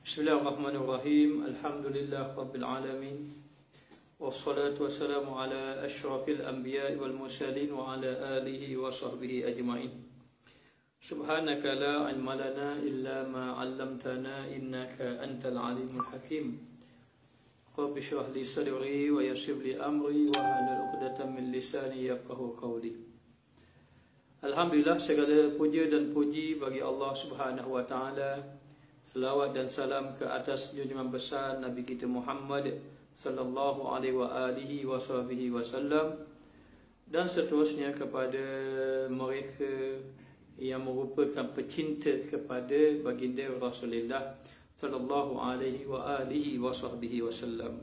Bismillahirrahmanirrahim. Alhamdulillah Rabbil Alamin. Wassalatu wassalamu ala ashrafil anbiya wal mursalin wa ala alihi wa sahbihi ajma'in. Subhanaka la ilma lana illa ma 'allamtana innaka antal alimul hakim. Rabbi shrah li sadri wa yassir li amri wa hlul 'uqdatam min lisani yafqahu qawli. Alhamdulillah, segala puja dan puji bagi Allah Subhanahu wa taala. Selawat dan salam ke atas junjungan besar Nabi kita Muhammad sallallahu alaihi wa alihi wasallam, dan seterusnya kepada mereka yang merupakan pecinta kepada baginda Rasulullah sallallahu alaihi wa alihi wasallam.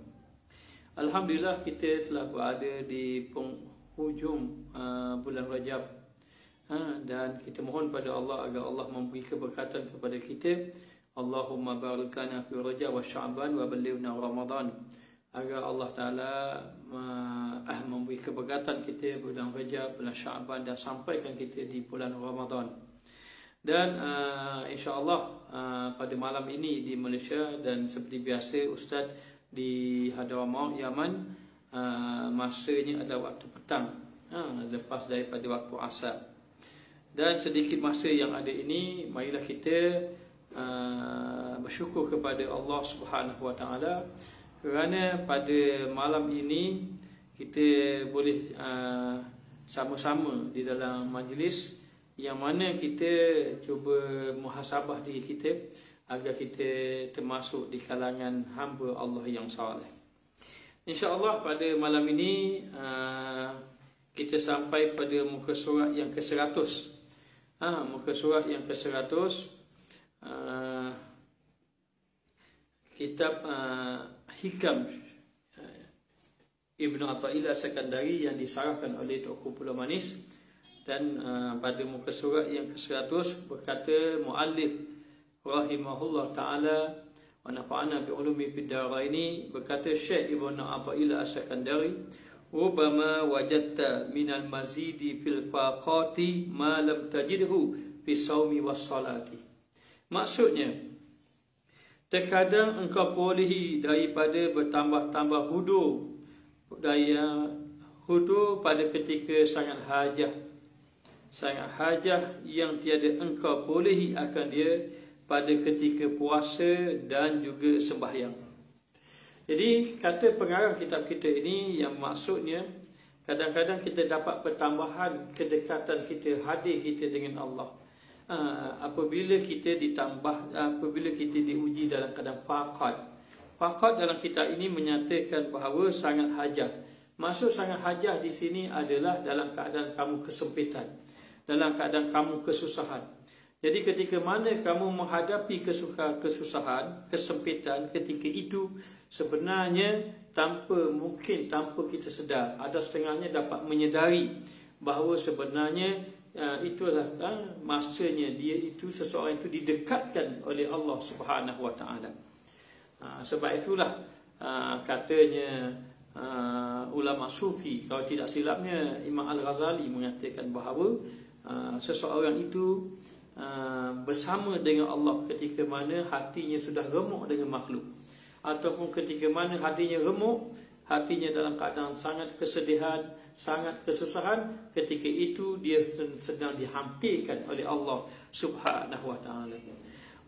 Alhamdulillah, kita telah berada di penghujung bulan Rajab, dan kita mohon pada Allah agar Allah memberi keberkatan kepada kita. Allahumma barik lana fi Rajab wa Sya'ban wa ballighna Ramadan. Agar Allah Taala memberi keberkatan kita bulan Rajab, bulan Sya'ban, dan sampaikan kita di bulan Ramadan. Dan insya-Allah pada malam ini di Malaysia, dan seperti biasa Ustaz di Hadramaut Yaman, masanya adalah waktu petang, lepas daripada waktu asar. Dan sedikit masa yang ada ini, marilah kita bersyukur kepada Allah Subhanahu wa taala kerana pada malam ini kita boleh sama-sama di dalam majlis yang mana kita cuba muhasabah diri kita agar kita termasuk di kalangan hamba Allah yang saleh. Insya-Allah pada malam ini kita sampai pada muka surat yang ke-100. Muka surat yang ke-100, kitab Hikam Ibn Athaillah As-Sakandari yang disarahkan oleh Tuku Pulau Manis. Dan pada muka surat yang ke-100 berkata muallif rahimahullah ta'ala wa nafa'ana bi'ulumi fid daraini, berkata Syekh Ibn Athaillah As-Sakandari, rubama wajadta minal mazidi fil faqati ma lam tajidhu fi saumi was salati. Maksudnya, terkadang engkau perolehi daripada bertambah-tambah hudur pada ketika sangat hajah yang tiada engkau perolehi akan dia pada ketika puasa dan juga sembahyang. Jadi kata pengarang kitab kita ini yang maksudnya, kadang-kadang kita dapat pertambahan kedekatan kita, hadir kita dengan Allah apabila kita diuji dalam keadaan faqad. Faqad dalam kitab ini menyatakan bahawa sangat hajah. Maksud sangat hajah di sini adalah dalam keadaan kamu kesempitan, dalam keadaan kamu kesusahan. Jadi ketika mana kamu menghadapi kesusahan, kesempitan, ketika itu sebenarnya tanpa kita sedar, ada setengahnya dapat menyedari bahawa sebenarnya itulah masanya seseorang itu didekatkan oleh Allah Subhanahu wa taala. Sebab itulah katanya ulama sufi, kalau tidak silapnya Imam Al-Ghazali mengatakan bahawa seseorang itu bersama dengan Allah ketika mana hatinya sudah remuk dengan makhluk, ataupun ketika mana hatinya remuk, hatinya dalam keadaan sangat kesedihan, sangat kesusahan, ketika itu dia sedang dihampirkan oleh Allah Subhanahu wa taala.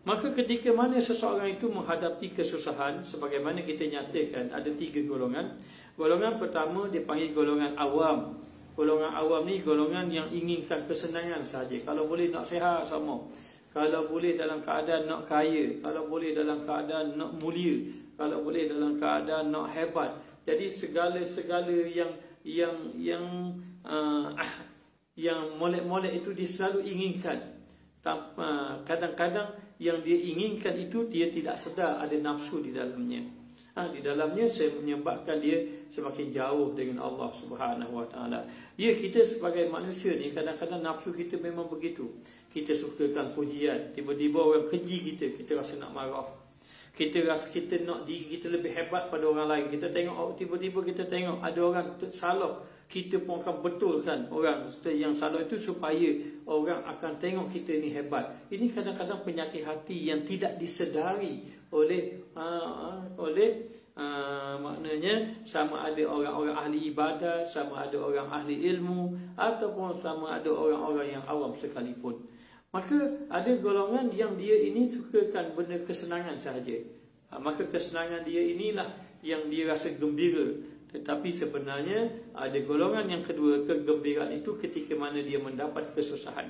Maka ketika mana seseorang itu menghadapi kesusahan, sebagaimana kita nyatakan ada 3 golongan. Golongan pertama dipanggil golongan awam. Golongan awam ni golongan yang inginkan kesenangan saja. Kalau boleh nak sihat sama, kalau boleh dalam keadaan nak kaya, kalau boleh dalam keadaan nak mulia, kalau boleh dalam keadaan nak hebat. Jadi segala-segala yang molek-molek itu dia selalu inginkan. Kadang-kadang yang dia inginkan itu dia tidak sedar ada nafsu di dalamnya. Di dalamnya saya menyebabkan dia semakin jauh dengan Allah Subhanahu wa taala. Ya, kita sebagai manusia ni kadang-kadang nafsu kita memang begitu. Kita sukakan pujian, tiba-tiba orang keji kita rasa nak marah. Kita rasa kita nak diri kita lebih hebat pada orang lain. Kita tengok tiba-tiba kita tengok ada orang salah kita pun akan betulkan orang yang salah itu supaya orang akan tengok kita ni hebat. Ini kadang-kadang penyakit hati yang tidak disedari oleh maknanya sama ada orang-orang ahli ibadah, sama ada orang ahli ilmu, ataupun sama ada orang-orang yang awam sekalipun. Maka ada golongan yang dia ini sukakan benda kesenangan sahaja. Maka kesenangan dia inilah yang dia rasa gembira. Tetapi sebenarnya ada golongan yang kedua, kegembiraan itu ketika mana dia mendapat kesusahan.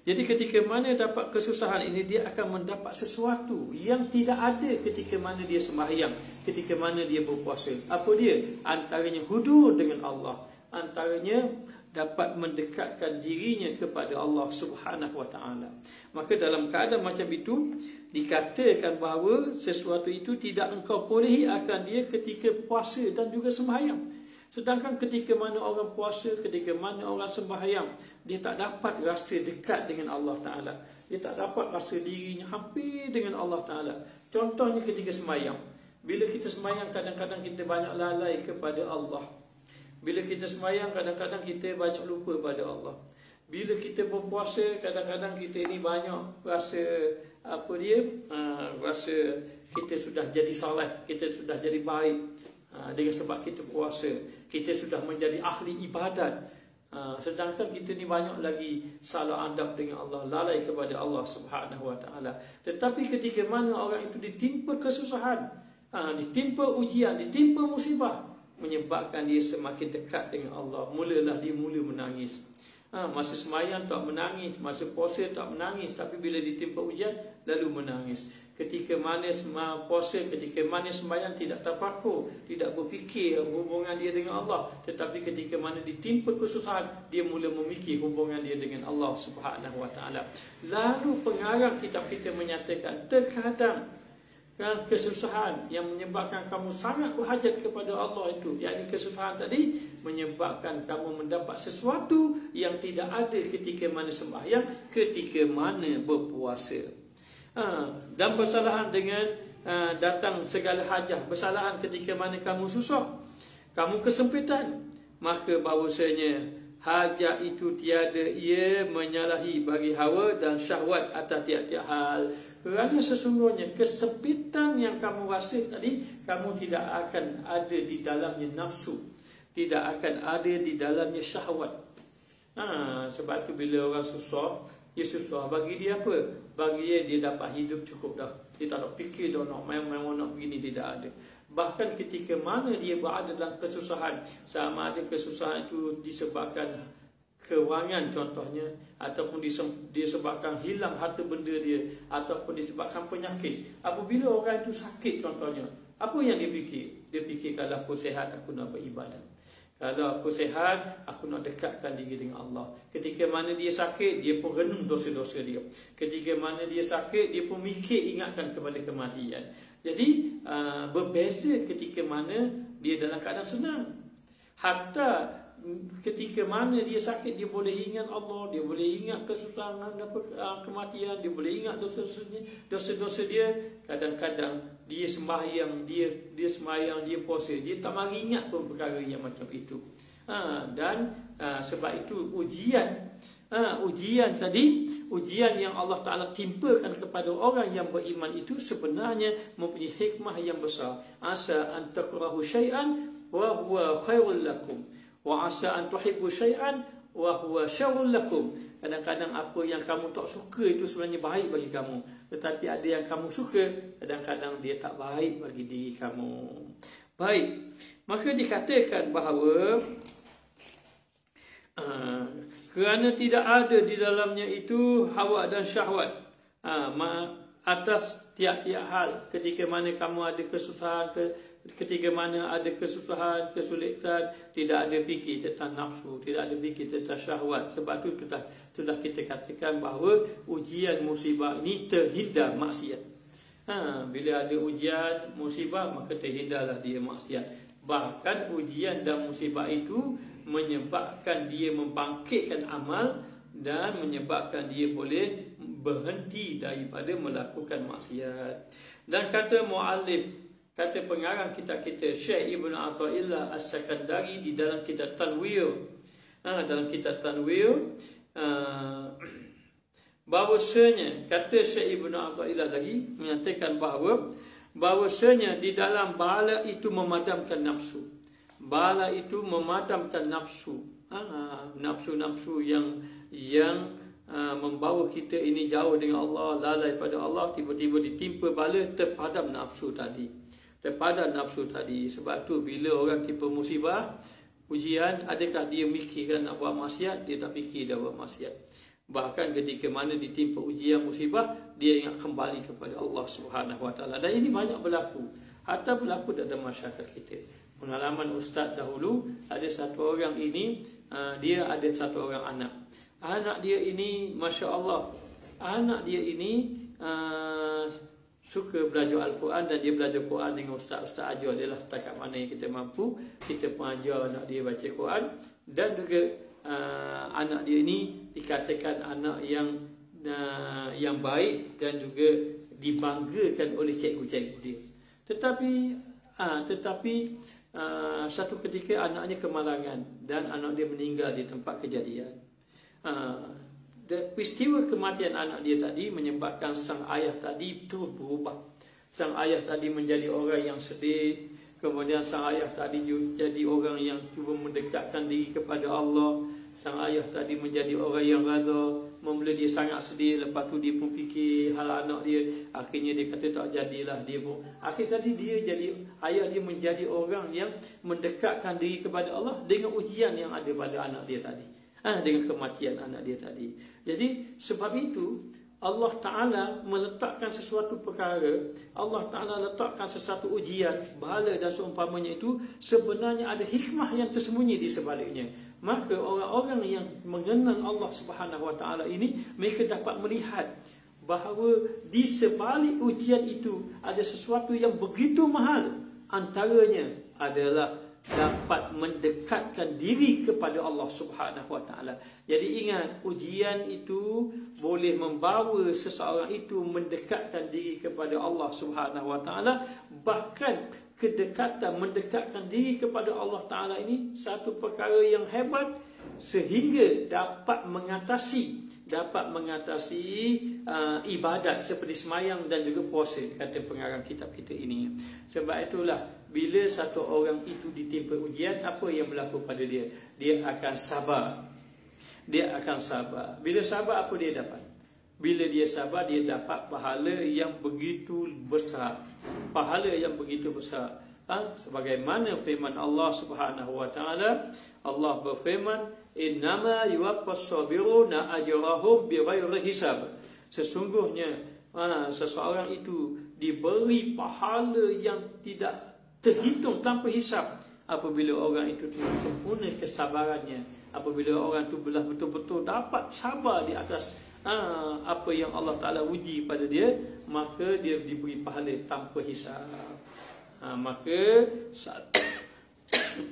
Jadi ketika mana dapat kesusahan ini, dia akan mendapat sesuatu yang tidak ada ketika mana dia sembahyang, ketika mana dia berpuasa. Apa dia? Antaranya hudur dengan Allah, antaranya dapat mendekatkan dirinya kepada Allah Subhanahu wa taala. Maka dalam keadaan macam itu dikatakan bahawa sesuatu itu tidak engkau bolehi akan dia ketika puasa dan juga sembahyang. Sedangkan ketika mana orang puasa, ketika mana orang sembahyang, dia tak dapat rasa dekat dengan Allah Ta'ala. Dia tak dapat rasa dirinya hampir dengan Allah Ta'ala. Contohnya ketika sembahyang. Bila kita sembahyang, kadang-kadang kita banyak lalai kepada Allah. Bila kita sembahyang, kadang-kadang kita banyak lupa pada Allah. Bila kita berpuasa, kadang-kadang kita ni banyak rasa rasa kita sudah jadi soleh, kita sudah jadi baik dengan sebab kita puasa, kita sudah menjadi ahli ibadat. Sedangkan kita ni banyak lagi salah adab dengan Allah, lalai kepada Allah Subhanahu wa taala. Tetapi ketika mana orang itu ditimpa kesusahan, ditimpa ujian, ditimpa musibah, menyebabkan dia semakin dekat dengan Allah, mulalah dia mula menangis. Masa sembahyang tak menangis, masa puasa tak menangis, tapi bila ditimpa ujian lalu menangis. Ketika mana puasa, ketika mana sembahyang tidak terpaku, tidak berfikir hubungan dia dengan Allah, tetapi ketika mana ditimpa kesusahan, dia mula memikir hubungan dia dengan Allah Subhanahu wa taala. Lalu pengarang kitab kita menyatakan terkadang kesusahan yang menyebabkan kamu sangat berhajat kepada Allah itu, yakni kesusahan tadi menyebabkan kamu mendapat sesuatu yang tidak ada ketika mana sembahyang, ketika mana berpuasa. Dan bersalahan dengan datang segala hajat, bersalahan ketika mana kamu susah, kamu kesempitan, maka bahawasanya hajat itu tiada ia menyalahi bagi hawa dan syahwat atas tiap-tiap hal. Kerana sesungguhnya kesempitan yang kamu rasa tadi, kamu tidak akan ada di dalamnya nafsu, tidak akan ada di dalamnya syahwat. Sebab tu bila orang susah, dia susah. Bagi dia apa? Bagi dia dapat hidup cukup dah. Dia tak nak fikir dah nak main-main nak begini, tidak ada. Bahkan ketika mana dia berada dalam kesusahan, sama ada kesusahan itu disebabkan kewangan contohnya, ataupun disebabkan hilang harta benda dia, ataupun disebabkan penyakit. Apabila orang itu sakit contohnya, apa yang dia fikir? Dia fikir, kalau aku sihat aku nak beribadat, kalau aku sihat aku nak dekatkan diri dengan Allah. Ketika mana dia sakit, dia pun renung dosa-dosa dia. Ketika mana dia sakit, dia pun mikir ingatkan kepada kematian. Jadi berbeza ketika mana dia dalam keadaan senang. Hatta ketika mana dia sakit, dia boleh ingat Allah, dia boleh ingat kesusahan, kematian, dia boleh ingat dosa-dosa dia. Kadang-kadang dia sembahyang, dia sembahyang, dia puasa, dia tak mari ingat pun perkara yang macam itu. Dan sebab itu ujian tadi, ujian yang Allah Ta'ala timpakan kepada orang yang beriman itu sebenarnya mempunyai hikmah yang besar. Asa an takrahu syai'an wa huwa khairul lakum, wa asa an tuhibbu syai'an wa huwa syarrul lakum. Kadang-kadang apa yang kamu tak suka itu sebenarnya baik bagi kamu, tetapi ada yang kamu suka, kadang-kadang dia tak baik bagi diri kamu. Baik, maka dikatakan bahawa kerana tidak ada di dalamnya itu hawa dan syahwat atas tiap-tiap hal. Ketika mana kamu ada kesusahan, ketika mana ada kesusahan, kesulitan, tidak ada fikir tentang nafsu, tidak ada fikir tentang syahwat. Sebab itu sudah kita katakan bahawa ujian musibah ini terhindar maksiat. Bila ada ujian musibah, maka terhindarlah dia maksiat. Bahkan ujian dan musibah itu menyebabkan dia membangkitkan amal dan menyebabkan dia boleh berhenti daripada melakukan maksiat. Dan kata muallif kata pengarang kitab kita Syekh Ibn Athaillah As-Sakandari di dalam kitab Tanwir, dalam kitab Tanwir, bahawasanya kata Syekh Ibn Athaillah lagi menyatakan bahawasanya di dalam bala itu memadamkan nafsu. Bala itu memadamkan nafsu. Nafsu-nafsu yang membawa kita ini jauh dengan Allah, lalai pada Allah, tiba-tiba ditimpa bala, terpadam nafsu tadi. Sebab tu bila orang timpa musibah, ujian, adakah dia mikirkan nak buat maksiat? Dia tak fikir dah buat maksiat. Bahkan ketika mana ditimpa ujian musibah, dia ingat kembali kepada Allah Subhanahu Wa Taala. Dan ini banyak berlaku, hatta berlaku dalam masyarakat kita. Pengalaman ustaz dahulu, ada satu orang ini, dia ada satu orang anak. Anak dia ini, Masya Allah, anak dia ini suka belajar Al-Quran, dan dia belajar Quran dengan ustaz-ustaz ajar dia lah. Setakat mana yang kita mampu, kita pun ajar anak dia baca Quran. Dan juga anak dia ini dikatakan anak yang baik dan juga dibanggakan oleh cikgu-cikgu dia. Tetapi satu ketika anaknya kemalangan dan anak dia meninggal di tempat kejadian. Peristiwa kematian anak dia tadi menyebabkan sang ayah tadi itu berubah. Sang ayah tadi menjadi orang yang sedih. Kemudian sang ayah tadi jadi orang yang cuba mendekatkan diri kepada Allah. Sang ayah tadi menjadi orang yang rada. Mula dia sangat sedih. Lepas tu dia pun fikir hal anak dia. Akhirnya dia kata tak jadilah dia pun. Akhir tadi ayah dia menjadi orang yang mendekatkan diri kepada Allah dengan ujian yang ada pada anak dia tadi. Dengan kematian anak dia tadi. Jadi sebab itu Allah Ta'ala meletakkan sesuatu perkara, Allah Ta'ala letakkan sesuatu ujian, bala dan seumpamanya itu, sebenarnya ada hikmah yang tersembunyi di sebaliknya. Maka orang-orang yang mengenal Allah Subhanahu Wa Ta'ala ini, mereka dapat melihat bahawa di sebalik ujian itu ada sesuatu yang begitu mahal. Antaranya adalah dapat mendekatkan diri kepada Allah Subhanahu Wa Taala. Jadi ingat, ujian itu boleh membawa seseorang itu mendekatkan diri kepada Allah Subhanahu Wa Taala. Bahkan mendekatkan diri kepada Allah Taala ini satu perkara yang hebat, sehingga dapat mengatasi ibadat seperti semayang dan juga puasa, kata pengarang kitab kita ini. Sebab itulah bila satu orang itu ditimpa ujian, apa yang berlaku pada dia? Dia akan sabar. Bila sabar, apa dia dapat? Bila dia sabar, dia dapat pahala yang begitu besar. Sebagaimana firman Allah Subhanahu Wa Taala, Allah berfirman, innama yuwaffas sabiruna ajrahum bighairi hisab. Sesungguhnya seseorang itu diberi pahala yang tidak terhitung tanpa hisab apabila orang itu sempurna kesabarannya, apabila orang itu betul-betul dapat sabar di atas apa yang Allah Ta'ala uji pada dia, maka dia diberi pahala tanpa hisab. Maka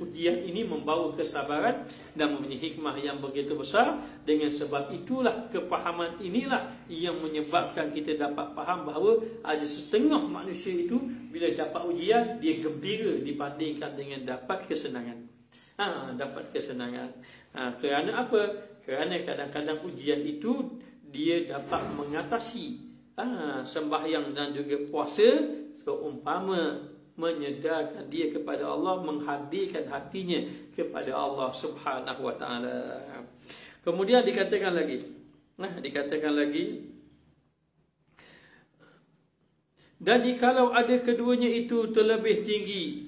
ujian ini membawa kesabaran dan mempunyai hikmah yang begitu besar. Dengan sebab itulah, kepahaman inilah yang menyebabkan kita dapat faham bahawa ada setengah manusia itu bila dapat ujian, dia gembira dibandingkan dengan dapat kesenangan. Kerana apa? Kerana kadang-kadang ujian itu dia dapat mengatasi sembahyang dan juga puasa, seumpama menyedarkan dia kepada Allah, menghadirkan hatinya kepada Allah Subhanahu Wa Taala. Kemudian dikatakan lagi, dan jikalau ada keduanya itu terlebih tinggi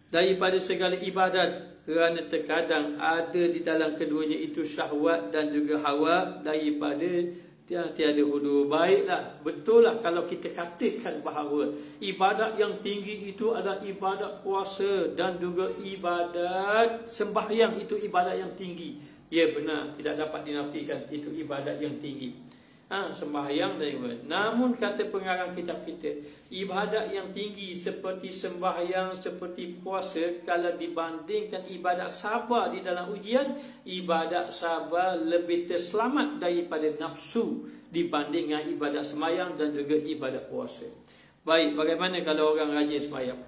daripada segala ibadat, kerana terkadang ada di dalam keduanya itu syahwat dan juga hawa daripada tiada hudu. Baiklah, betul lah kalau kita katakan bahawa ibadat yang tinggi itu adalah ibadat puasa dan juga ibadat sembahyang, itu ibadat yang tinggi. Ya, benar, tidak dapat dinafikan, itu ibadat yang tinggi. Sembahyang dan ibadat. Namun kata pengarang kitab kita, ibadat yang tinggi seperti sembahyang, seperti puasa, kalau dibandingkan ibadat sabar di dalam ujian, ibadat sabar lebih terselamat daripada nafsu dibandingkan ibadat sembahyang dan juga ibadat puasa. Baik, bagaimana kalau orang rajin sembahyang?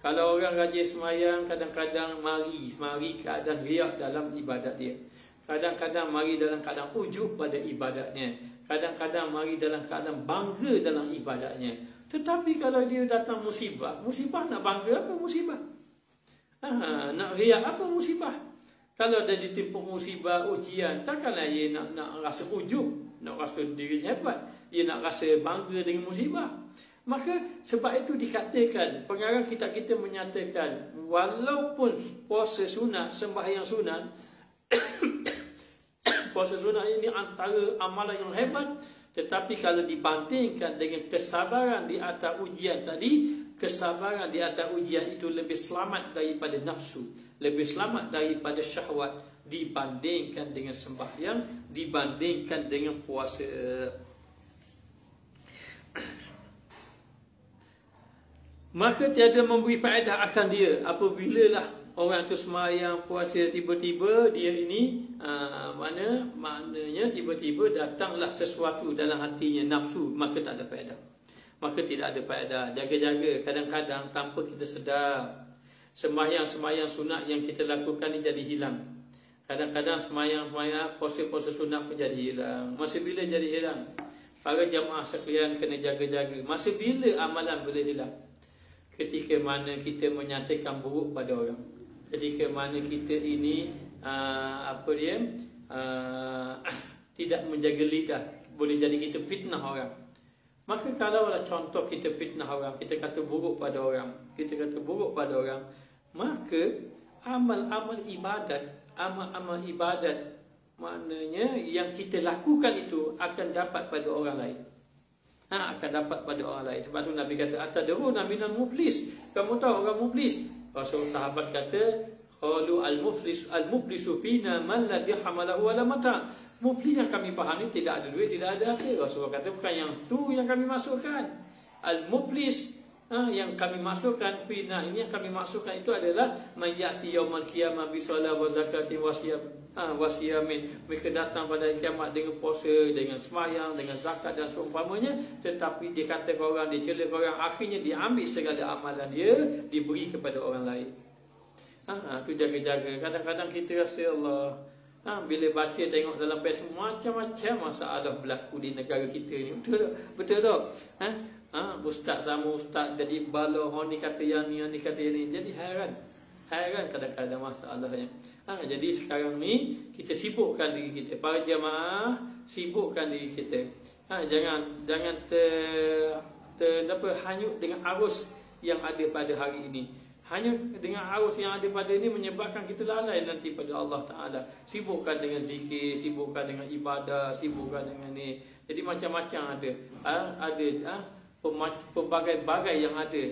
Kalau orang rajin sembahyang, kadang-kadang mari keadaan riak dalam ibadat dia. Kadang-kadang mari dalam keadaan ujub pada ibadatnya. Kadang-kadang mari dalam keadaan bangga dalam ibadatnya. Tetapi kalau dia datang musibah nak bangga apa musibah? Nak riak apa musibah? Kalau dia ditimpa musibah, ujian, takkanlah dia nak rasa ujub, nak rasa diri hebat, dia nak rasa bangga dengan musibah. Maka sebab itu dikatakan, pengarang kita menyatakan, walaupun puasa sunat, sembahyang sunat, puasa sunat ini antara amalan yang hebat, tetapi kalau dibandingkan dengan kesabaran di atas ujian tadi, kesabaran di atas ujian itu lebih selamat daripada nafsu, lebih selamat daripada syahwat, dibandingkan dengan sembahyang, dibandingkan dengan puasa. Maka tiada memberi faedah akan dia apabila orang tu sembahyang puasa, tiba-tiba dia ini maknanya tiba-tiba datanglah sesuatu dalam hatinya, nafsu, maka tak ada faedah. Maka tidak ada faedah. Jaga-jaga, kadang-kadang tanpa kita sedar, sembahyang sunat yang kita lakukan ni jadi hilang. Kadang-kadang sembahyang puasa sunat pun jadi hilang. Masa bila jadi hilang? Para jamaah sekalian kena jaga-jaga. Masa bila amalan boleh hilang? Ketika mana kita menyatakan buruk pada orang, ketika mana kita ini tidak menjaga lidah, boleh jadi kita fitnah orang. Maka kalaulah contoh kita fitnah orang, kita kata buruk pada orang, maka amal-amal ibadat maknanya yang kita lakukan itu akan dapat pada orang lain. Akan dapat pada orang lain. Sebab tu Nabi kata, atadruna minal muflis, kamu tahu orang muflis? Rasul sahabat kata, qalu al-muflisu fina man la dirhamalahu wala mata. Muflis yang kami fahami tidak ada duit, tidak ada apa. Rasul kata bukan yang tu yang kami masukkan. Al-muflis yang kami masukkan, fina ini yang kami masukkan itu adalah mayati yaumal qiyamah bi shalah wa zakati wasiyamin. Mereka datang pada kiamat dengan puasa, dengan sembahyang, dengan zakat dan seumpamanya, tetapi dia kata orang, dia cela orang, akhirnya diambil segala amalan dia, diberi kepada orang lain. Tu jaga-jaga. Kadang-kadang kita rasa Allah, bila baca tengok dalam Facebook macam-macam masalah berlaku di negara kita ni. Betul tak? Ustaz sama ustaz jadi bala, ni kata yang ni kata yang ni. Jadi hairan kadang-kadang masalahnya. Jadi sekarang ni kita sibukkan diri kita, para jemaah sibukkan diri kita. Jangan hanyut dengan arus yang ada pada hari ini. Hanyut dengan arus yang ada pada ini menyebabkan kita lalai nanti pada Allah Ta'ala. Sibukkan dengan zikir, sibukkan dengan ibadah, sibukkan dengan ni. Jadi macam-macam ada. Pelbagai-bagai yang ada,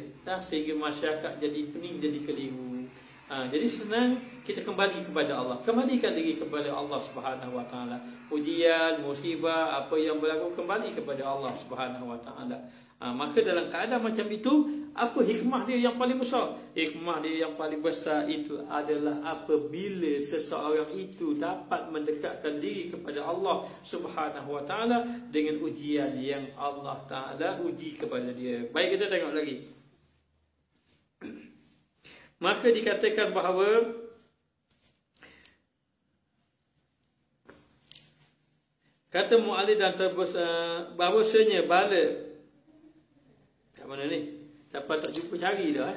sehingga masyarakat jadi pening, jadi keliru. Jadi senang kita kembali kepada Allah, kembalikan diri kepada Allah Subhanahu Wa Taala. Ujian, musibah, apa yang berlaku, kembali kepada Allah Subhanahu Wa Taala. Maka dalam keadaan macam itu, apa hikmah dia yang paling besar? Hikmah dia yang paling besar itu adalah apabila seseorang itu dapat mendekatkan diri kepada Allah Subhanahu Wa Taala dengan ujian yang Allah Taala uji kepada dia. Baik, kita tengok lagi. Maka dikatakan bahawa kata mu'alif dan bahawasanya bala, kat mana ni? Dapat tak jumpa cari dah.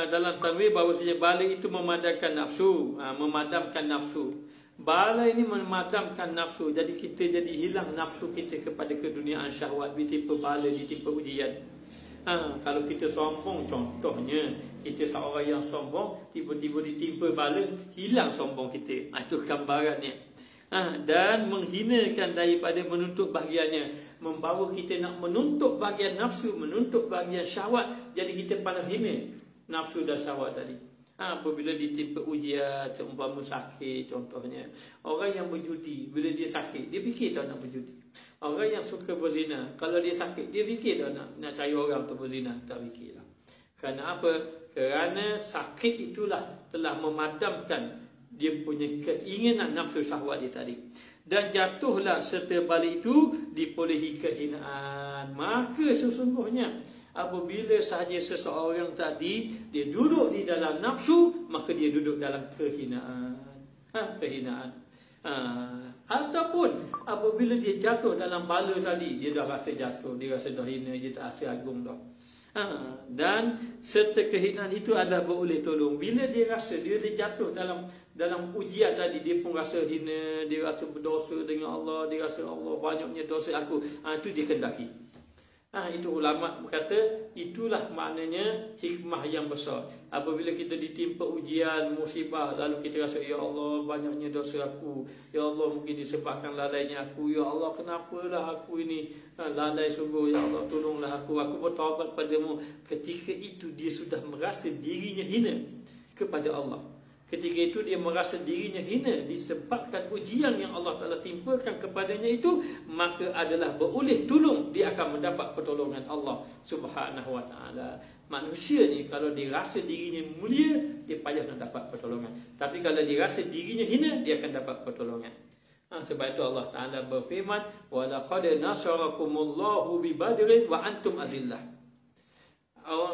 Dalam tanwir bahawasanya bala itu memadamkan nafsu, Bala ini memadamkan nafsu. Jadi kita jadi hilang nafsu kita kepada keduniaan syahwat, ditimpa bala, ditimpa ujian. Kalau kita sombong, contohnya kita seorang yang sombong, tiba-tiba ditimpa bala, hilang sombong kita. Itu gambarannya. Dan menghinakan daripada menuntut bahagiannya, membawa kita nak menuntut bahagian nafsu, menuntut bahagian syahwat. Jadi kita pandang hina nafsu dan syahwat tadi. Apabila ditimpa ujian, seumpama sakit, contohnya orang yang berjudi, bila dia sakit, dia fikir tak nak berjudi. Orang yang suka berzina, kalau dia sakit, dia fikir tak nak cari orang untuk berzina. Tak fikirlah. Kerana apa? Kerana sakit itulah telah memadamkan dia punya keinginan nafsu syahwat dia tadi. dan jatuhlah serta balik itu diperolehi kehinaan. Maka sesungguhnya apabila sahaja seseorang tadi dia duduk di dalam nafsu, maka dia duduk dalam kehinaan. Kehinaan. Ataupun apabila dia jatuh dalam bala tadi, dia dah rasa jatuh, dia rasa dah hina, dia tak rasa agung dah. Dan serta kehinaan itu adalah beroleh tolong. Bila dia rasa dia jatuh dalam ujian tadi, dia pun rasa hina, dia rasa berdosa dengan Allah, dia rasa Allah banyaknya dosa aku. Itu dia kendaki. Itu ulama berkata itulah maknanya hikmah yang besar. Apabila kita ditimpa ujian, musibah, lalu kita rasa ya Allah banyaknya dosa aku, ya Allah mungkin disebabkan lalainya aku, ya Allah kenapalah aku ini lalai sungguh, ya Allah tolonglah aku bertaubat padamu. Ketika itu dia sudah merasa dirinya hina kepada Allah. Ketika itu dia merasa dirinya hina disebabkan ujian yang Allah Ta'ala timpakan kepadanya itu, maka adalah beroleh tolong, dia akan mendapat pertolongan Allah Subhanahu Wa Ta'ala. Manusia ni kalau dia rasa dirinya mulia, dia payah nak dapat pertolongan. Tapi kalau dia rasa dirinya hina, dia akan dapat pertolongan. Sebab itu Allah Ta'ala berfirman, wa laqad nasarakumullahu bi badrin wa antum azillah.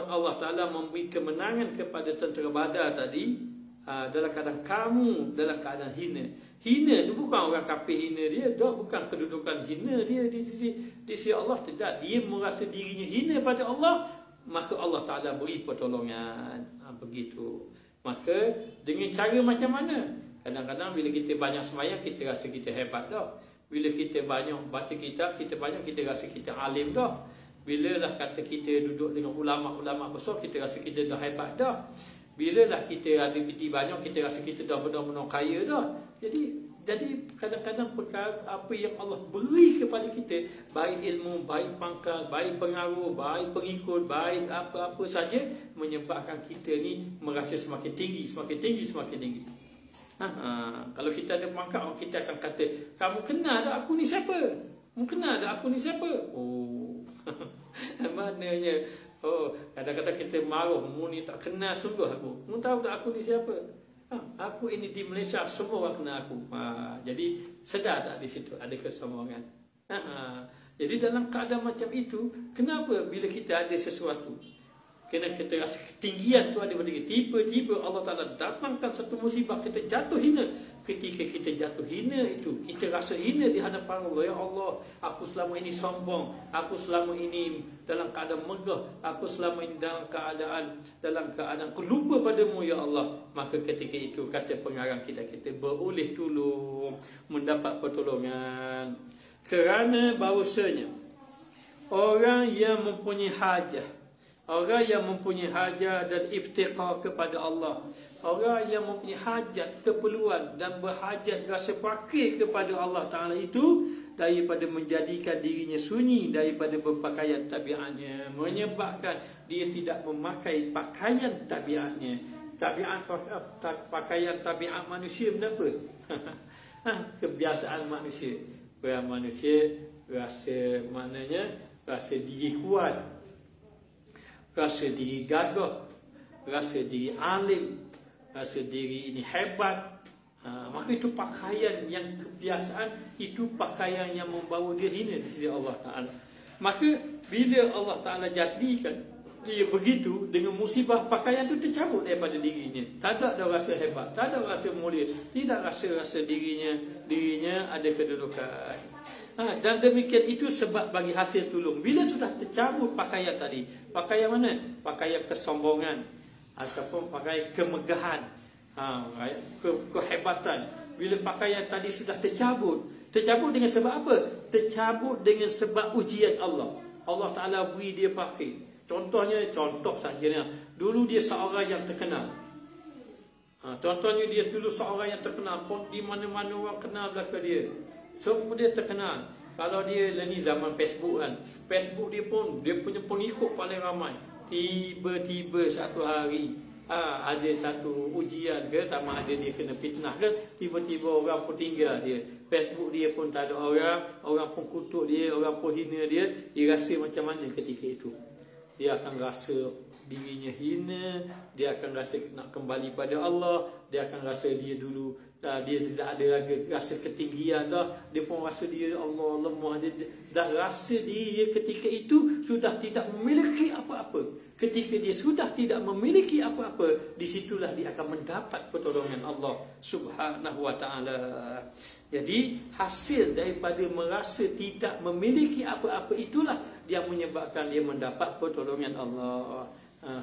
Allah Ta'ala memberi kemenangan kepada tentera Badar tadi dalam keadaan kamu dalam keadaan hina. Hina itu bukan orang kafir hina dia, bukan kedudukan hina dia di sisi Allah, tidak. Dia merasa dirinya hina pada Allah, maka Allah Ta'ala beri pertolongan. Begitu. Maka dengan cara macam mana? Kadang-kadang bila kita banyak sembahyang, kita rasa kita hebat dah. Bila kita banyak baca kitab, kita rasa kita alim dah. Bila lah kata kita duduk dengan ulama-ulama besar, kita rasa kita dah hebat dah. Bila lah kita ada piti banyak, kita rasa kita dah benar-benar kaya dah. Jadi kadang-kadang perkara apa yang Allah beri kepada kita, baik ilmu, baik pangkal, baik pengaruh, baik pengikut, baik apa-apa saja, menyebabkan kita ni merasa semakin tinggi. Kalau kita ada pangkal, kita akan kata, kamu kenal tak aku ni siapa? Kamu kenal tak aku ni siapa? Oh, maknanya kadang-kadang kita marah, mu ni tak kenal sungguh aku. Mu tahu tak aku ni siapa? Aku ini di Malaysia, semua orang kenal aku. Jadi sedar tak di situ ada kesombongan. Jadi dalam keadaan macam itu, kenapa bila kita ada sesuatu, kena kita rasa ketinggian tu ada pada kita, tiba-tiba Allah Ta'ala datangkan satu musibah, kita jatuh hina. Ketika kita jatuh hina itu, kita rasa hina di hadapan Allah. Ya Allah, aku selama ini sombong, aku selama ini dalam keadaan megah, aku selama ini dalam keadaan lupa padamu ya Allah. Maka ketika itu kata pengarang kita beroleh tolong, mendapat pertolongan. Kerana bahawasanya orang yang mempunyai hajat dan iftiqar kepada Allah, orang yang mempunyai hajat, keperluan dan berhajat rasa fakir kepada Allah Ta'ala itu, daripada menjadikan dirinya sunyi daripada berpakaian tabiatnya, menyebabkan dia tidak memakai pakaian tabiatnya. Pakaian tabiat manusia kenapa? Kebiasaan manusia. Orang manusia rasa diri kuat, rasa diri gagah, rasa diri alim, rasa diri ini hebat. Maka itu pakaian yang kebiasaan, itu pakaian yang membawa dia hina di sisi Allah Ta'ala. Maka bila Allah Ta'ala jadikan dia begitu, dengan musibah pakaian itu tercabut daripada dirinya. Tak ada rasa hebat, tak ada rasa mulia, tidak rasa dirinya ada kedudukan. Dan demikian itu sebab bagi hasil tolong. Bila sudah tercabut pakaian tadi, pakaian mana? Pakaian kesombongan ataupun pakaian kemegahan, kehebatan. Bila pakaian tadi sudah tercabut dengan sebab apa? Tercabut dengan sebab ujian Allah. Allah Ta'ala beri dia pakai. Contoh sahaja. Dulu dia seorang yang terkenal. Contohnya dia dulu seorang yang terkenal. Di mana-mana orang kenal belakang dia. Semua dia terkenal. Kalau dia ni zaman Facebook kan, Facebook dia punya pengikut paling ramai. Tiba-tiba satu hari ada satu ujian ke, sama ada dia kena fitnah ke, tiba-tiba orang pun tinggal dia. Facebook dia pun tak ada orang pun kutuk dia, orang pun hina dia. Dia rasa macam mana ketika itu? Dia akan rasa dirinya hina, dia akan rasa nak kembali pada Allah, dia akan rasa dia dulu dia tidak ada rasa ketinggian dah, dia pun rasa dia Allah lemah, dia dah rasa dia ketika itu sudah tidak memiliki apa-apa. Ketika dia sudah tidak memiliki apa-apa, disitulah dia akan mendapat pertolongan Allah Subhanahu wa ta'ala. Jadi hasil daripada merasa tidak memiliki apa-apa itulah yang menyebabkan dia mendapat pertolongan Allah.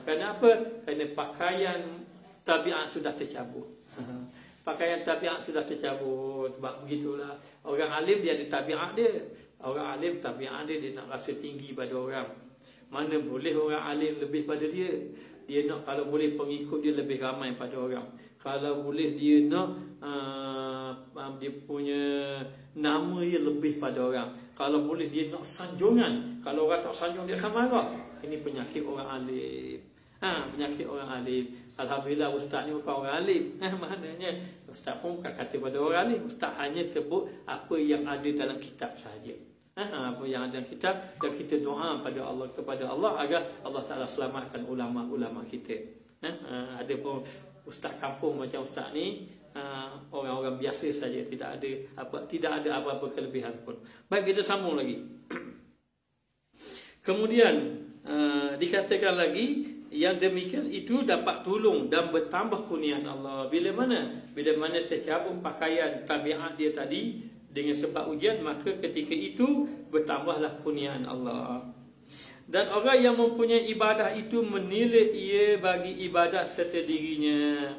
Kerana apa? Kerana pakaian tabiat sudah tercabut. Pakaian tabiat sudah tercabut. Sebab begitulah, orang alim dia ada tabiat dia. Orang alim tabiat dia nak rasa tinggi pada orang. Mana boleh orang alim lebih pada dia. Dia nak, kalau boleh pengikut dia lebih ramai pada orang. Kalau boleh dia nak dia punya nama dia lebih pada orang. Kalau boleh dia nak sanjungan. Kalau orang tak sanjung dia akan marah. Ini penyakit orang alim. Penyakit orang alim. Alhamdulillah ustaz ni bukan orang alim. Maknanya ustaz pun bukan kata pada orang alim. Ustaz hanya sebut apa yang ada dalam kitab sahaja. Apa yang ada dalam kitab, dan kita doa kepada Allah agar Allah Taala selamatkan ulama-ulama kita. Ada pun ustaz kampung macam ustaz ni, orang-orang biasa saja, tidak ada apa-apa kelebihan pun. Baik, kita sambung lagi. Kemudian dikatakan lagi, yang demikian itu dapat tolong dan bertambah kurniaan Allah. Bila mana tercabut pakaian tabiat dia tadi dengan sebab ujian, maka ketika itu bertambahlah kurniaan Allah. Dan orang yang mempunyai ibadah itu menilai ia bagi ibadat serta dirinya.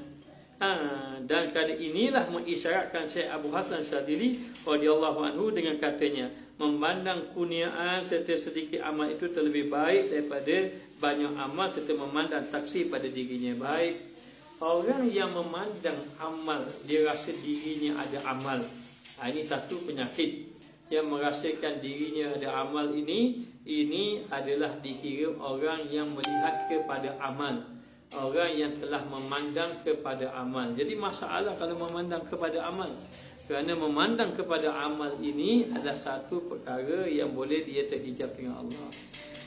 Dan kerana inilah mengisyaratkan Syekh Abu Hasan Syadzili radhiyallahu anhu dengan katanya, memandang kurniaan serta sedikit amal itu terlebih baik daripada banyak amal serta memandang taksir pada dirinya. Baik, orang yang memandang amal, dia rasa dirinya ada amal. Ini satu penyakit. Yang merasakan dirinya ada amal ini adalah dikira orang yang melihat kepada amal, orang yang telah memandang kepada amal. Jadi masalah kalau memandang kepada amal, kerana memandang kepada amal ini adalah satu perkara yang boleh dia terhijab dengan Allah.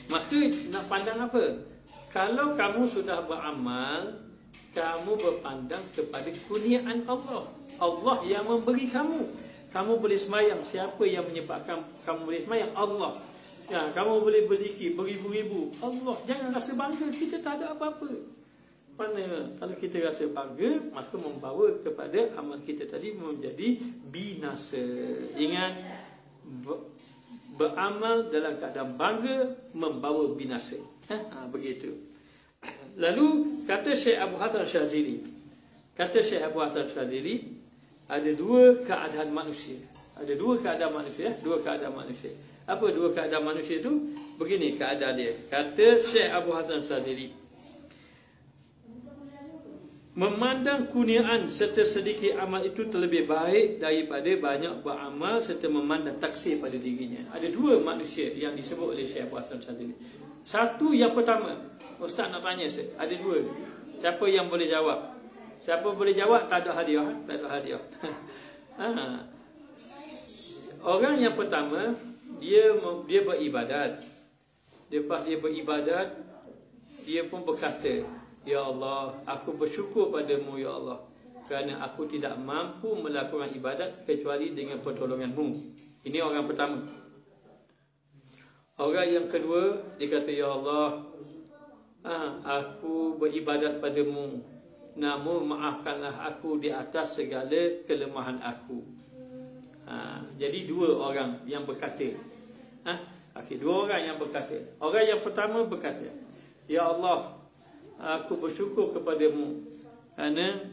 Maka nak pandang apa? Kalau kamu sudah beramal, kamu berpandang kepada kurniaan Allah. Allah yang memberi kamu. Kamu boleh semayang, siapa yang menyebabkan kamu boleh semayang? Allah. Kamu boleh berzikir beribu-ribu, Allah. Jangan rasa bangga, kita tak ada apa-apa. Mana kalau kita rasa bangga, maka membawa kepada amal kita tadi menjadi binasa. Ingat, beramal dalam keadaan bangga membawa binasa. Begitu. Lalu kata Syekh Abu Hasan Syadzili, ada dua keadaan manusia. Dua keadaan manusia. Apa dua keadaan manusia itu? Begini keadaan dia. Kata Syekh Abu Hasan Syadzili, memandang kurniaan serta sedikit amal itu terlebih baik daripada banyak beramal serta memandang taksir pada dirinya. Ada dua manusia yang disebut oleh Syekh Abu Hasan Syadzili. Satu, yang pertama, ustaz nak tanya, ada dua. Siapa yang boleh jawab? Siapa boleh jawab, tak ada hadiah. Orang yang pertama, dia beribadat. Lepas dia beribadat, dia pun berkata, ya Allah, aku bersyukur padamu ya Allah, kerana aku tidak mampu melakukan ibadat kecuali dengan pertolonganmu. Ini orang pertama. Orang yang kedua, dia kata, ya Allah, aku beribadat padamu, namun maafkanlah aku di atas segala kelemahan aku. Jadi dua orang yang berkata. Dua orang yang berkata. Orang yang pertama berkata, ya Allah, aku bersyukur kepadamu kerana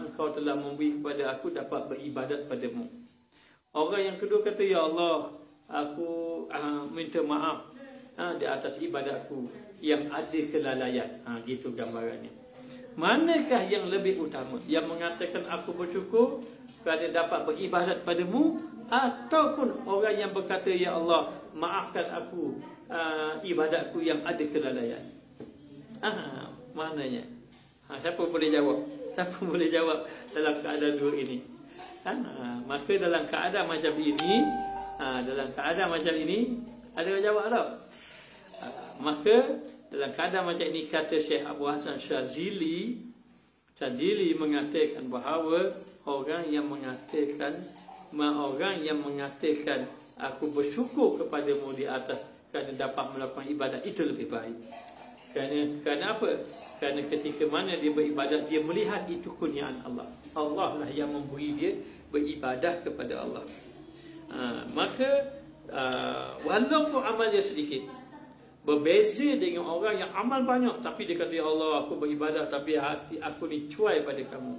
engkau telah memberi kepada aku dapat beribadat padamu. Orang yang kedua kata, ya Allah, aku minta maaf di atas ibadatku yang ada kelalaian. Gitu gambarannya. Manakah yang lebih utama? Yang mengatakan aku bersyukur kerana dapat beribadat padamu, ataupun orang yang berkata, ya Allah, maafkan aku ibadatku yang ada kelalaian? Maknanya, siapa boleh jawab? Siapa boleh jawab dalam keadaan dua ini? Maka dalam keadaan macam ini, ada yang jawab tak? Maka dalam keadaan macam ini, kata Syekh Abu Hasan Syadzili mengatakan bahawa orang yang mengatakan aku bersyukur kepadamu di atas kerana dapat melakukan ibadat itu lebih baik. Kerana apa? Kerana ketika mana dia beribadat, dia melihat itu kurniaan Allah. Allah lah yang memberi dia beribadah kepada Allah. Maka walaupun amalnya sedikit, berbeza dengan orang yang amal banyak tapi dia kata, ya Allah, aku beribadah tapi hati aku ni cuai pada kamu.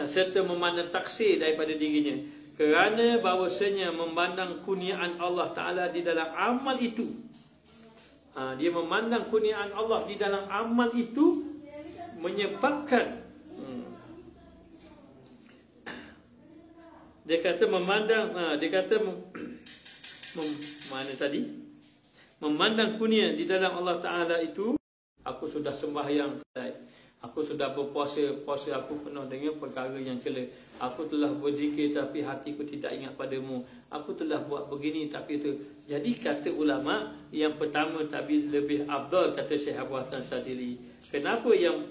Serta memandang taksir daripada dirinya, kerana bahawasanya memandang kurniaan Allah Ta'ala di dalam amal itu. Dia memandang kurniaan Allah di dalam amal itu menyebabkan dia kata memandang mana tadi? Memandang kurnia di dalam Allah Ta'ala itu, aku sudah sembahyang, aku sudah berpuasa, puasa aku penuh dengan perkara yang celak. Aku telah berzikir tapi hatiku tidak ingat padamu. Aku telah buat begini tapi itu. Jadi kata ulama, yang pertama tadi lebih afdal, kata Syekh Abu Hasan Syadzili. Kenapa yang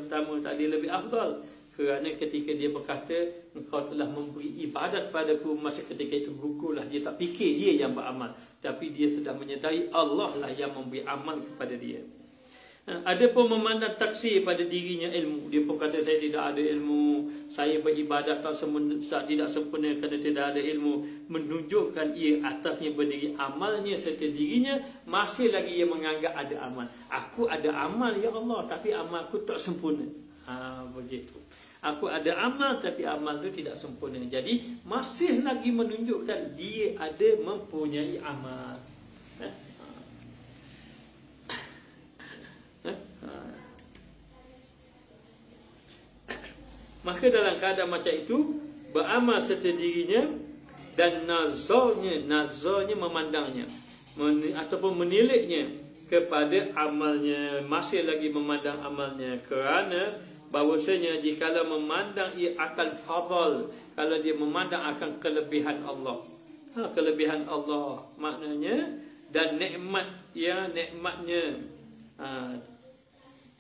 pertama tadi lebih afdal? Kerana ketika dia berkata, engkau telah memberi ibadat padaku, masa ketika itu gugulah. Dia tak fikir dia yang beramal, tapi dia sedang menyedari Allah lah yang memberi amal kepada dia. Ada pun memandang taksir pada dirinya ilmu. Dia pun kata, saya tidak ada ilmu, saya beribadat tidak sempurna kerana tidak ada ilmu. Menunjukkan ia atasnya berdiri amalnya serta dirinya masih lagi ia menganggap ada amal. Aku ada amal ya Allah, tapi amalku tak sempurna. Begitu. Aku ada amal tapi amal itu tidak sempurna. Jadi masih lagi menunjukkan dia ada mempunyai amal. Maka dalam keadaan macam itu, beramal serta dirinya dan nazarnya memandangnya ataupun meniliknya kepada amalnya, masih lagi memandang amalnya, kerana bahawasanya jikalau memandang ia akan fadal, kalau dia memandang akan kelebihan Allah, kelebihan Allah maknanya, dan nikmatnya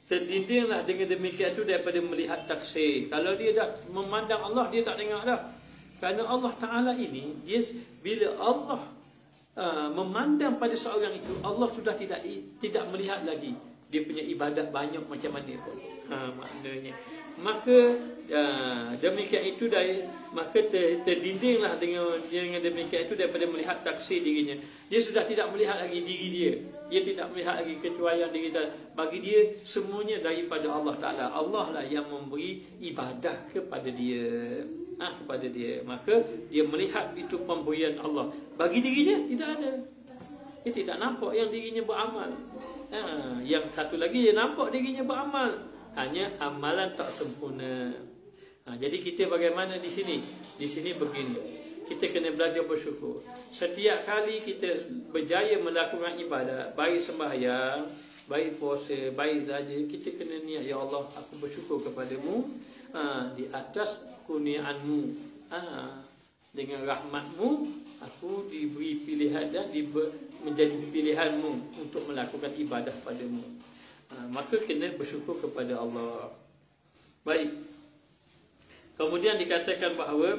terdindinglah dengan demikian itu daripada melihat taksir. Kalau dia dah memandang Allah, dia tak tengok dah. Kerana Allah Ta'ala ini, dia bila Allah memandang pada seorang itu, Allah sudah tidak melihat lagi dia punya ibadat banyak macam mana pun. Maknanya, maka demikian itu maka terdindinglah dengan demikian itu daripada melihat taksir dirinya. Dia sudah tidak melihat lagi diri dia. Dia tidak melihat lagi kecuali diri dia. Bagi dia semuanya daripada Allah Ta'ala. Allah lah yang memberi ibadah kepada dia. Kepada dia. Maka dia melihat itu pemberian Allah. Bagi dirinya tidak ada. Dia tidak nampak yang dirinya beramal. Yang satu lagi dia nampak dirinya beramal, hanya amalan tak sempurna. Jadi kita bagaimana di sini? Di sini begini, kita kena belajar bersyukur. Setiap kali kita berjaya melakukan ibadat, baik sembahyang, baik puasa, baik saja, kita kena niat, ya Allah, aku bersyukur kepadamu di atas kurniaanmu, dengan rahmatmu aku diberi pilihan dan menjadi pilihanmu untuk melakukan ibadah padamu. Maka kena bersyukur kepada Allah. Baik. Kemudian dikatakan bahawa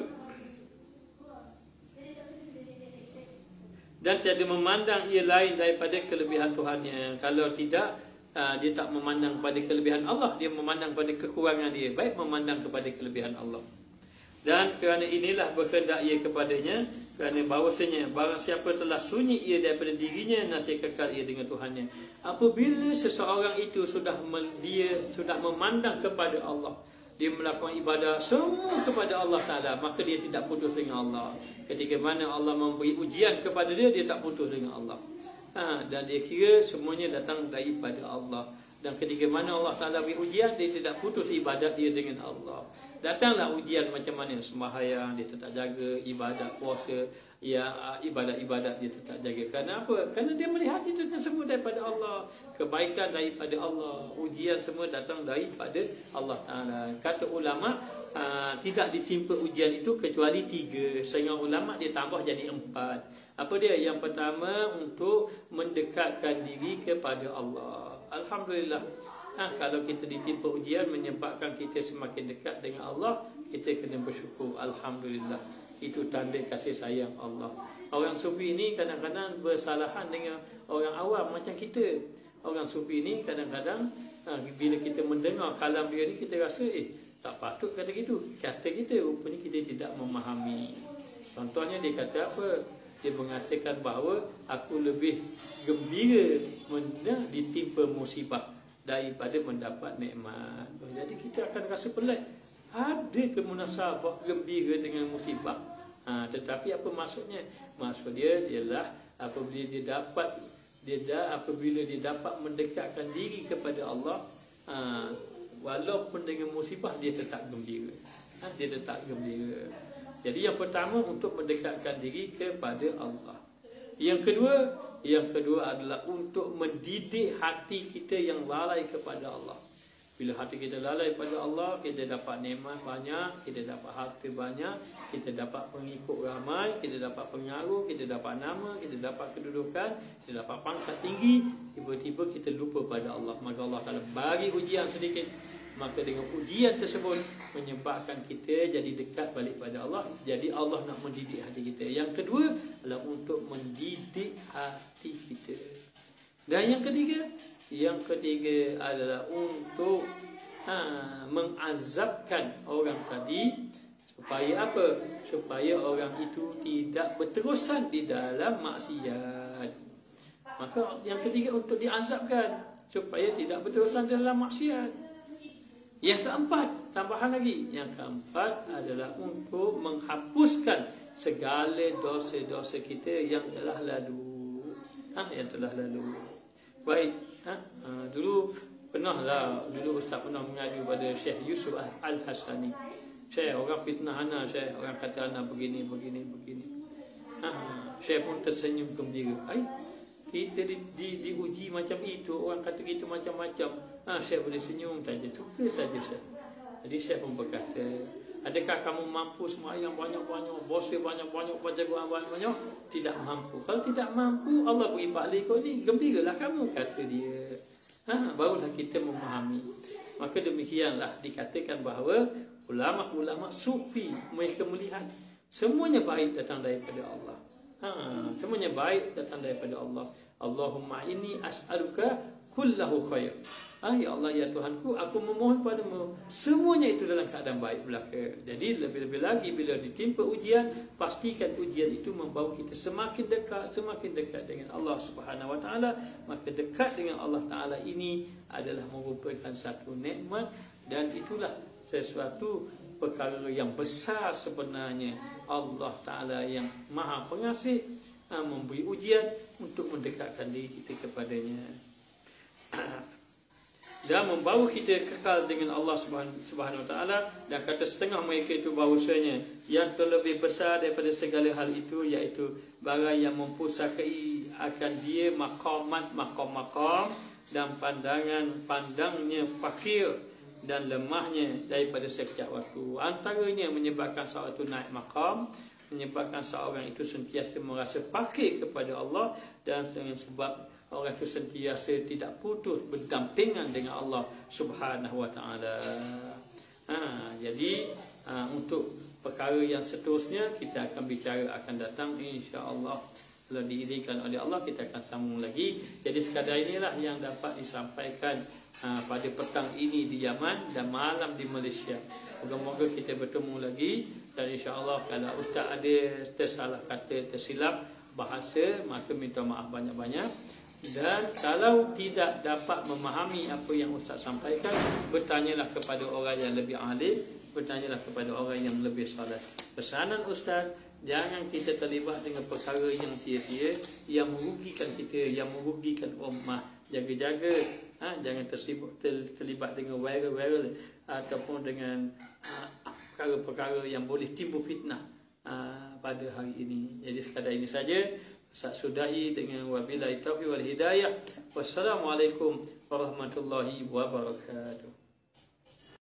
dan tiada memandang ia lain daripada kelebihan Tuhannya. Kalau tidak, dia tak memandang pada kelebihan Allah, dia memandang pada kekurangan dia. Baik memandang kepada kelebihan Allah. Dan kerana inilah berkehendak ia kepadanya, kerana bahawasanya barang siapa telah sunyi ia daripada dirinya, nasib kekal ia dengan Tuhannya. Apabila seseorang itu dia sudah memandang kepada Allah, dia melakukan ibadah semua kepada Allah Ta'ala, maka dia tidak putus dengan Allah. Ketika mana Allah memberi ujian kepada dia, dia tak putus dengan Allah. Dan dia kira semuanya datang daripada Allah. Dan ketika mana Allah Ta'ala beri ujian, dia tidak putus ibadat dia dengan Allah. Datanglah ujian macam mana, sembahyang dia tetap jaga, ibadat puasa, ibadat-ibadat dia tetap jaga. Kerana apa? Kerana dia melihat itu semua daripada Allah. Kebaikan daripada Allah. Ujian semua datang daripada Allah Ta'ala. Kata ulama, tidak ditimpa ujian itu kecuali 3. Sehingga ulama dia tambah jadi 4. Apa dia? Yang pertama, untuk mendekatkan diri kepada Allah. Alhamdulillah. Kalau kita ditimpa ujian menyebabkan kita semakin dekat dengan Allah, kita kena bersyukur, alhamdulillah. Itu tanda kasih sayang Allah. Orang sufi ni kadang-kadang bersalahan dengan orang awam macam kita. Orang sufi ni kadang-kadang bila kita mendengar kalam dia ni, kita rasa tak patut kata gitu. Kata kita, rupanya kita tidak memahami. Contohnya dia kata apa? Dia mengatakan bahawa aku lebih gembira ditimpa musibah daripada mendapat nikmat. Jadi kita akan rasa pelik. Ada kemunasabah gembira dengan musibah. Tetapi apa maksudnya? Maksud dia ialah apabila dia dapat mendekatkan diri kepada Allah, walaupun dengan musibah dia tetap gembira. Dia tetap gembira. Jadi yang pertama untuk mendekatkan diri kepada Allah. Yang kedua adalah untuk mendidik hati kita yang lalai kepada Allah. Bila hati kita lalai pada Allah, kita dapat nikmat banyak, kita dapat harta banyak, kita dapat pengikut ramai, kita dapat pengaruh, kita dapat nama, kita dapat kedudukan, kita dapat pangkat tinggi. Tiba-tiba kita lupa pada Allah. Maka Allah Ta'ala bagi ujian sedikit. Maka dengan ujian tersebut menyebabkan kita jadi dekat balik pada Allah. Jadi Allah nak mendidik hati kita. Yang kedua adalah untuk mendidik hati kita. Dan yang ketiga adalah untuk mengazabkan orang tadi. Supaya apa? Supaya orang itu tidak berterusan di dalam maksiat. Maka yang ketiga untuk diazabkan supaya tidak berterusan dalam maksiat. Yang keempat, tambahan lagi. Yang keempat adalah untuk menghapuskan segala dosa-dosa kita yang telah lalu. Yang telah lalu. Baik. Dulu Ustaz pernah mengadu pada Syekh Yusuf Al-Hasani. Syekh, orang fitnah ana, Syekh, orang kata ana begini. Syekh pun tersenyum gembira. Kita diuji macam itu, orang kata kita macam-macam. Syekh boleh senyum saja, suka saja Syekh. Jadi Syekh pun berkata, adakah kamu mampu sembahyang banyak-banyak, puasa banyak-banyak, baca Quran banyak-banyak? Tidak mampu. Kalau tidak mampu, Allah beri pahala kau ni, gembiralah kamu, kata dia. Barulah kita memahami. Maka demikianlah dikatakan bahawa ulama-ulama sufi mereka melihat semuanya baik datang daripada Allah. Semuanya baik datang daripada Allah. Allahumma inni as'aluka kullahu khair. Ya Allah, ya Tuhanku, aku memohon padamu semuanya itu dalam keadaan baik belaka. Jadi lebih-lebih lagi bila ditimpa ujian, pastikan ujian itu membawa kita semakin dekat dengan Allah Subhanahu Wa Taala. Maka dekat dengan Allah Taala ini adalah merupakan satu nikmat, dan itulah sesuatu perkara yang besar sebenarnya. Allah Ta'ala yang maha pengasih memberi ujian untuk mendekatkan diri kita kepadanya dan membawa kita kekal dengan Allah Subhanahu Wa Ta'ala. Dan kata setengah mereka itu bahawasanya yang terlebih besar daripada segala hal itu iaitu barang yang mempusakai akan dia maqam dan pandangnya fakir dan lemahnya daripada setiap waktu. Antaranya menyebabkan seorang itu naik maqam, menyebabkan seorang itu sentiasa merasa fakir kepada Allah, dan sebab orang itu sentiasa tidak putus berdampingan dengan Allah Subhanahu Wa Taala. Jadi untuk perkara yang seterusnya kita akan bicara akan datang, insya-Allah. Kalau diizinkan oleh Allah, kita akan sambung lagi. Jadi sekadar inilah yang dapat disampaikan pada petang ini di Yaman dan malam di Malaysia. Moga-moga kita bertemu lagi. Dan insya-Allah kalau Ustaz ada tersalah kata, tersilap bahasa, maka minta maaf banyak-banyak. Dan kalau tidak dapat memahami apa yang Ustaz sampaikan, bertanyalah kepada orang yang lebih ahli, bertanyalah kepada orang yang lebih saleh. Pesanan Ustaz, jangan kita terlibat dengan perkara yang sia-sia, yang merugikan kita, yang merugikan ummah. Jaga-jaga, jangan terlibat dengan viral ataupun dengan perkara-perkara yang boleh timbul fitnah pada hari ini. Jadi sekadar ini saja. Saya sudahi dengan wabillahi taufiq wal hidayah. Wassalamualaikum warahmatullahi wabarakatuh.